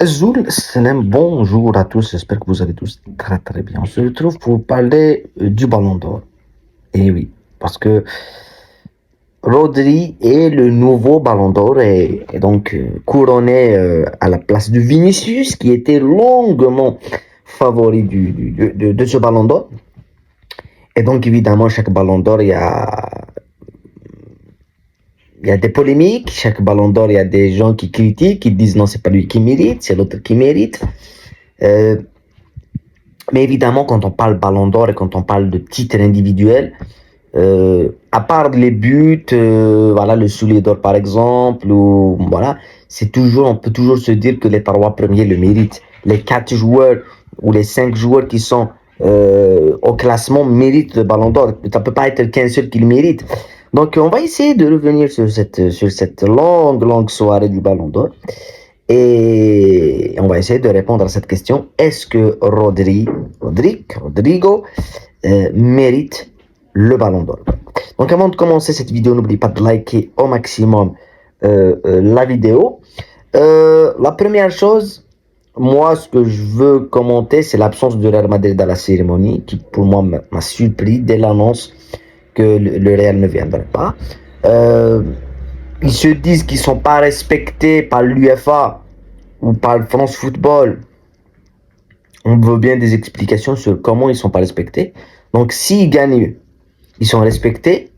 Zoul, salam, bonjour à tous, j'espère que vous allez tous très très bien. On se retrouve pour parler du Ballon d'Or. Et oui, parce que Rodri est le nouveau Ballon d'Or et donc couronné à la place de Vinicius qui était longuement favori de ce Ballon d'Or. Et donc évidemment, chaque Ballon d'Or, il y a des polémiques, chaque Ballon d'Or, il y a des gens qui critiquent, qui disent non, c'est pas lui qui mérite, c'est l'autre qui mérite. Euh, Mais évidemment, quand on parle Ballon d'Or et quand on parle de titres individuels, à part les buts, voilà, le soulier d'or par exemple, ou voilà, on peut toujours se dire que les trois premiers le méritent. Les quatre joueurs ou les cinq joueurs qui sont au classement méritent le Ballon d'Or. Ça peut pas être qu'un seul qui le mérite. Donc, on va essayer de revenir sur cette longue soirée du Ballon d'Or. Et on va essayer de répondre à cette question. Est-ce que Rodrigo mérite le ballon d'or? Donc avant de commencer cette vidéo, n'oublie pas de liker au maximum la vidéo. La première chose, moi, ce que je veux commenter, c'est l'absence de Real Madrid dans la cérémonie, qui pour moi m'a surpris dès l'annonce que le Real ne viendrait pas. Euh, Ils se disent qu'ils ne sont pas respectés par l'UEFA ou par France Football. On veut bien des explications sur comment ils ne sont pas respectés. Donc, s'ils gagnent, ils sont respectés.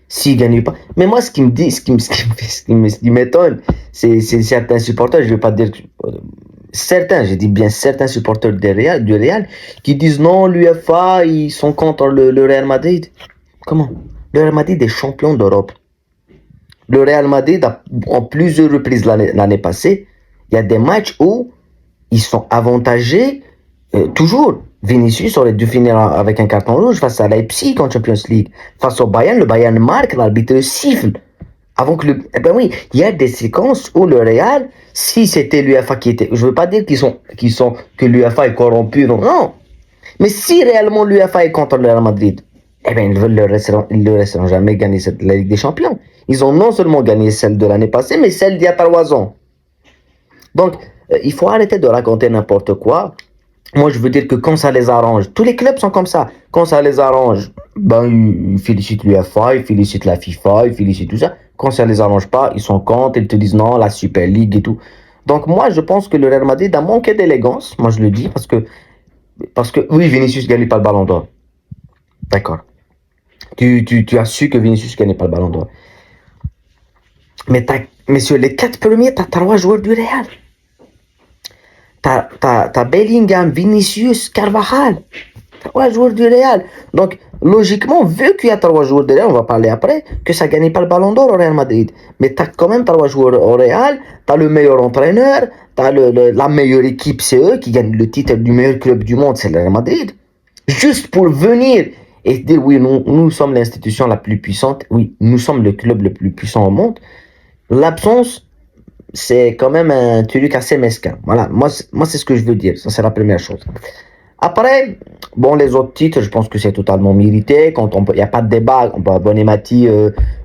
S'ils ne gagnent pas. Mais moi, ce qui me dit, ce qui m'étonne, c'est certains supporters, je ne vais pas dire certains, je dis bien certains supporters du Real, qui disent non, l'UEFA, ils sont contre le Real Madrid. Comment? Le Real Madrid est champion d'Europe. Le Real Madrid, en plusieurs reprises l'année passée, il y a des matchs où ils sont avantagés toujours. Vinicius aurait dû finir avec un carton rouge face à Leipzig en Champions League. Face au Bayern, le Bayern marque, l'arbitre siffle. Avant que eh ben oui, il y a des séquences où le Real, si c'était l'UEFA qui était, je veux pas dire que l'UEFA est corrompu, non, non. Mais si réellement l'UEFA est contre le Real Madrid, eh ben ils ne laisseront jamais gagner la Ligue des Champions. Ils ont non seulement gagné celle de l'année passée, mais celle d'il y a 3 ans. Donc, il faut arrêter de raconter n'importe quoi. Moi, je veux dire que quand ça les arrange, tous les clubs sont comme ça. Quand ça les arrange, ben, ils félicitent l'UEFA, ils félicitent la FIFA, ils félicitent tout ça. Quand ça les arrange pas, ils sont contre, ils te disent non, la Super League et tout. Donc, moi, je pense que le Real Madrid a manqué d'élégance. Moi, je le dis parce que oui, Vinicius gagne pas le ballon d'or. D'accord. Tu as su que Vinicius gagnait pas le ballon d'or. Mais sur les 4 premiers, tu as 3 joueurs du Real. T'as Bellingham, Vinicius, Carvajal. 3 joueurs du Real. Donc, logiquement, vu qu'il y a 3 joueurs du Real, on va parler après, que ça ne gagne pas le ballon d'or au Real Madrid. Mais tu as quand même 3 joueurs au Real, tu as le meilleur entraîneur, tu as la meilleure équipe, c'est eux qui gagnent le titre du meilleur club du monde, c'est le Real Madrid. Juste pour venir et dire, oui, nous sommes l'institution la plus puissante, oui, nous sommes le club le plus puissant au monde. L'absence, c'est quand même un truc assez mesquin. Voilà, moi c'est ce que je veux dire. Ça, c'est la première chose. Après, bon, les autres titres, je pense que c'est totalement mérité. Il n'y a pas de débat. Bonnemati,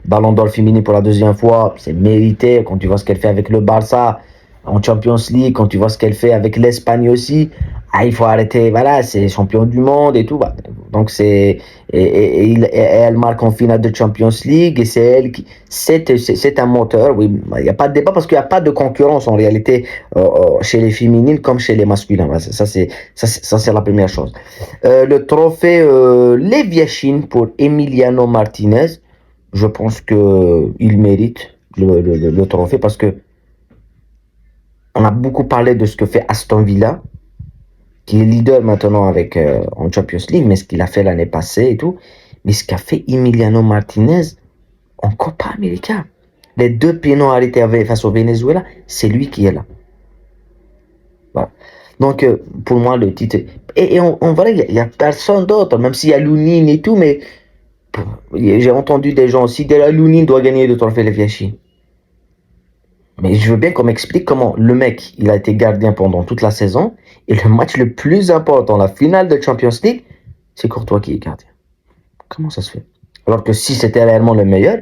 Ballon d'Or féminin pour la deuxième fois, c'est mérité. Quand tu vois ce qu'elle fait avec le Barça en Champions League, quand tu vois ce qu'elle fait avec l'Espagne aussi, il faut arrêter. Voilà, c'est champion du monde et tout. Bah. Donc elle marque en finale de Champions League et c'est elle qui, c'est un moteur. Oui, il n'y a pas de débat parce qu'il n'y a pas de concurrence en réalité chez les féminines comme chez les masculins. Ça c'est la première chose. Le trophée Leviachine pour Emiliano Martinez, je pense que il mérite le trophée parce que on a beaucoup parlé de ce que fait Aston Villa, qui est leader maintenant en Champions League, mais ce qu'il a fait l'année passée et tout. Mais ce qu'a fait Emiliano Martinez en Copa América, les 2 pénaux arrêtés face au Venezuela, c'est lui qui est là. Voilà. Donc, pour moi, le titre. Et en vrai, il n'y a personne d'autre, même s'il y a Lounine et tout, mais j'ai entendu des gens aussi dire Lounine doit gagner le trophée Leviachi. Mais je veux bien qu'on m'explique comment le mec, il a été gardien pendant toute la saison, et le match le plus important, la finale de Champions League, c'est Courtois qui est gardien. Comment ça se fait? Alors que si c'était réellement le meilleur,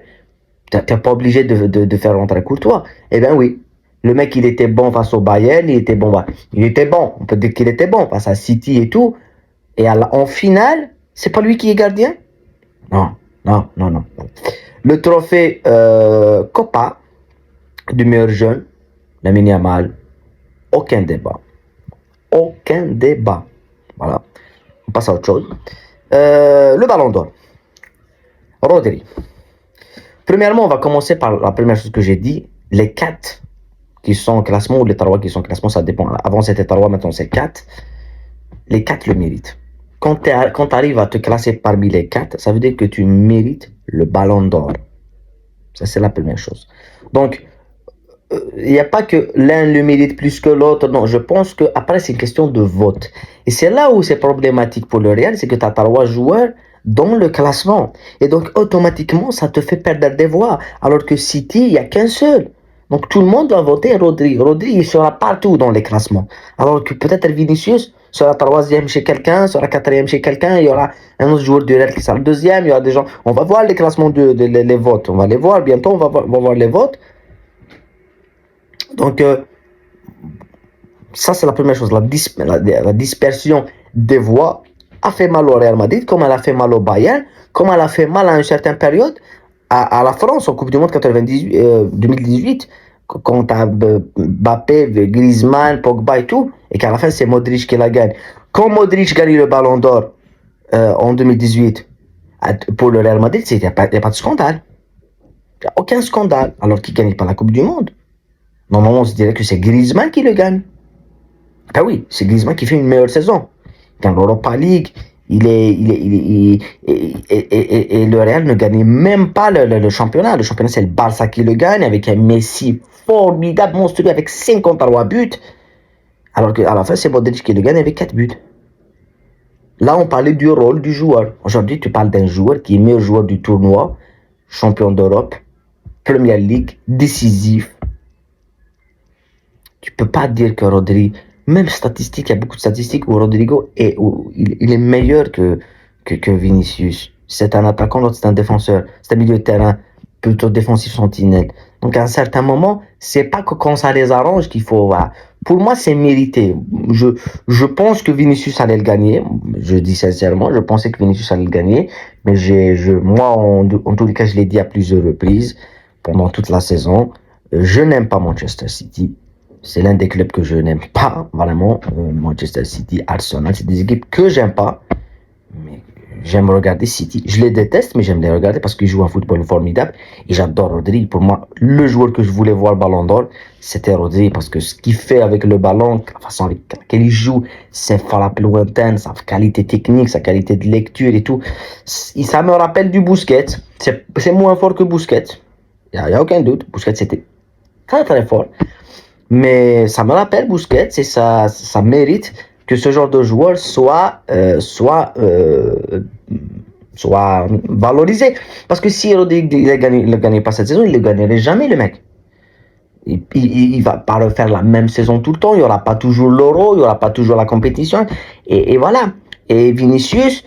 t'es pas obligé de faire rentrer Courtois. Eh bien oui. Le mec, il était bon face au Bayern, il était bon. Il était bon. On peut dire qu'il était bon face à City et tout. Et en finale, c'est pas lui qui est gardien? Non, non, non, non. Le trophée Copa du meilleur jeune, Lamine Yamal, aucun débat. Aucun débat. Voilà. On passe à autre chose. Le ballon d'or. Rodri. Premièrement, on va commencer par la première chose que j'ai dit. Les 4 qui sont en classement ou les 3 qui sont en classement, ça dépend. Avant c'était 3, maintenant c'est 4. Les 4 le méritent. Quand tu arrives à te classer parmi les 4, ça veut dire que tu mérites le ballon d'or. Ça, c'est la première chose. Donc, il n'y a pas que l'un le mérite plus que l'autre. Non, je pense qu'après, c'est une question de vote. Et c'est là où c'est problématique pour le Real, c'est que tu as 3 joueurs dans le classement. Et donc, automatiquement, ça te fait perdre des voix. Alors que City, il n'y a qu'un seul. Donc, tout le monde doit voter Rodri. Rodri, il sera partout dans les classements. Alors que peut-être Vinicius sera 3e chez quelqu'un, sera 4e chez quelqu'un. Il y aura un autre joueur du Real qui sera le 2e. Il y aura des gens. On va voir les classements les votes. On va les voir bientôt. On va voir les votes. Donc, ça, c'est la première chose. La dispersion des voix a fait mal au Real Madrid, comme elle a fait mal au Bayern, comme elle a fait mal à une certaine période à la France en Coupe du Monde 2018, quand tu as Mbappé, Griezmann, Pogba et tout, et qu'à la fin, c'est Modric qui la gagne. Quand Modric gagne le Ballon d'Or en 2018 pour le Real Madrid, il n'y a pas de scandale. Il n'y a aucun scandale, alors qu'il ne gagne pas la Coupe du Monde. Normalement, on se dirait que c'est Griezmann qui le gagne. Ben oui, c'est Griezmann qui fait une meilleure saison. Dans l'Europa League, et le Real ne gagnait même pas le championnat. Le championnat, c'est le Barça qui le gagne avec un Messi formidable, monstrueux, avec 53 buts. Alors qu'à la fin, c'est Modric qui le gagne avec 4 buts. Là, on parlait du rôle du joueur. Aujourd'hui, tu parles d'un joueur qui est meilleur joueur du tournoi, champion d'Europe, Premier League, décisif. Tu peux pas dire que Rodri, même statistique, il y a beaucoup de statistiques où Rodrigo il est meilleur que Vinicius. C'est un attaquant, l'autre c'est un défenseur. C'est un milieu de terrain, plutôt défensif sentinelle. Donc à un certain moment, c'est pas que quand ça les arrange qu'il faut. Voilà. Pour moi, c'est mérité. Je pense que Vinicius allait le gagner. Je dis sincèrement, je pensais que Vinicius allait le gagner. Mais moi, en tous les cas, je l'ai dit à plusieurs reprises pendant toute la saison. Je n'aime pas Manchester City. C'est l'un des clubs que je n'aime pas, vraiment. Manchester City, Arsenal, c'est des équipes que j'aime pas. Mais j'aime regarder City. Je les déteste, mais j'aime les regarder parce qu'ils jouent un football formidable. Et j'adore Rodri. Pour moi, le joueur que je voulais voir Ballon d'Or, c'était Rodri. Parce que ce qu'il fait avec le ballon, la façon avec laquelle il joue, ses frappes lointaines, sa qualité technique, sa qualité de lecture et tout. Ça me rappelle du Busquets. C'est moins fort que Busquets. Il n'y a aucun doute. Busquets, c'était très très fort. Mais ça me rappelle Busquets et ça mérite que ce genre de joueur soit valorisé. Parce que si Rodri ne gagnait pas cette saison, il ne gagnerait jamais, le mec. Il va pas refaire la même saison tout le temps, il n'y aura pas toujours l'Euro, il n'y aura pas toujours la compétition. Et voilà. Et Vinicius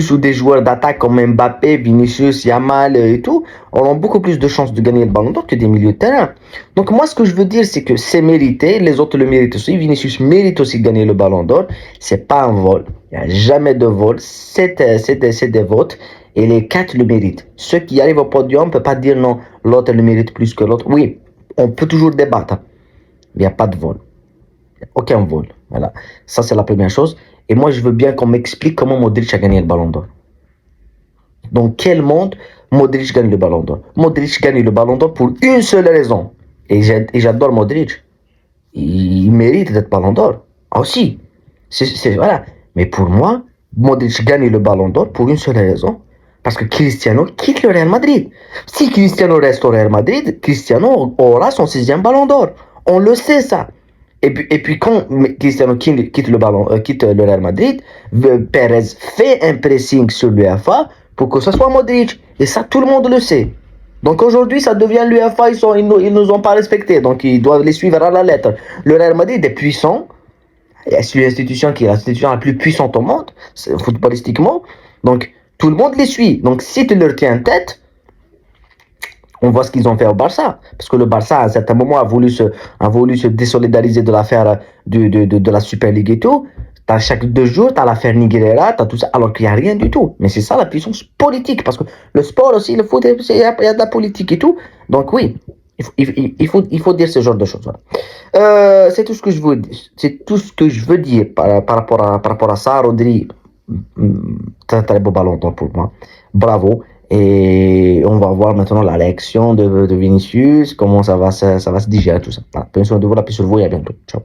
ou des joueurs d'attaque comme Mbappé, Vinicius, Yamal et tout, auront beaucoup plus de chances de gagner le ballon d'or que des milieux de terrain. Donc moi, ce que je veux dire, c'est que c'est mérité, les autres le méritent aussi. Vinicius mérite aussi de gagner le ballon d'or. C'est pas un vol, il n'y a jamais de vol, c'est des votes. Et les 4 le méritent. Ceux qui arrivent au podium, on ne peut pas dire non, l'autre le mérite plus que l'autre. Oui, on peut toujours débattre, mais il n'y a pas de vol. Aucun vol. Voilà. Ça, c'est la première chose. Et moi, je veux bien qu'on m'explique comment Modric a gagné le Ballon d'Or. Dans quel monde Modric gagne le Ballon d'Or? Modric gagne le Ballon d'Or pour une seule raison. Et j'adore Modric. Il mérite d'être Ballon d'Or. Ah aussi. Voilà. Mais pour moi, Modric gagne le Ballon d'Or pour une seule raison. Parce que Cristiano quitte le Real Madrid. Si Cristiano reste au Real Madrid, Cristiano aura son 6e Ballon d'Or. On le sait, ça. Et puis quand Cristiano quitte le Real Madrid, Perez fait un pressing sur l'UEFA pour que ce soit Modric. Et ça, tout le monde le sait. Donc aujourd'hui, ça devient l'UEFA, ils nous ont pas respecté. Donc ils doivent les suivre à la lettre. Le Real Madrid est puissant. C'est l'institution qui est l'institution la plus puissante au monde, footballistiquement. Donc tout le monde les suit. Donc si tu leur tiens en tête, On voit ce qu'ils ont fait au Barça. Parce que le Barça, à un certain moment, a voulu se désolidariser de l'affaire de la Super League et tout. T'as chaque 2 jours, t'as l'affaire Nigréla, t'as tout ça, alors qu'il n'y a rien du tout. Mais c'est ça la puissance politique. Parce que le sport aussi, le foot, il y a de la politique et tout. Donc oui, il faut dire ce genre de choses. Voilà. C'est tout ce que je veux dire. C'est tout ce que je veux dire par rapport à ça. Rodri, très très beau ballon d'or pour moi. Bravo. Et on va voir maintenant la réaction de Vinicius, comment ça va se digérer tout ça. Voilà. Prenez soin de vous, la paix sur vous et à bientôt. Ciao.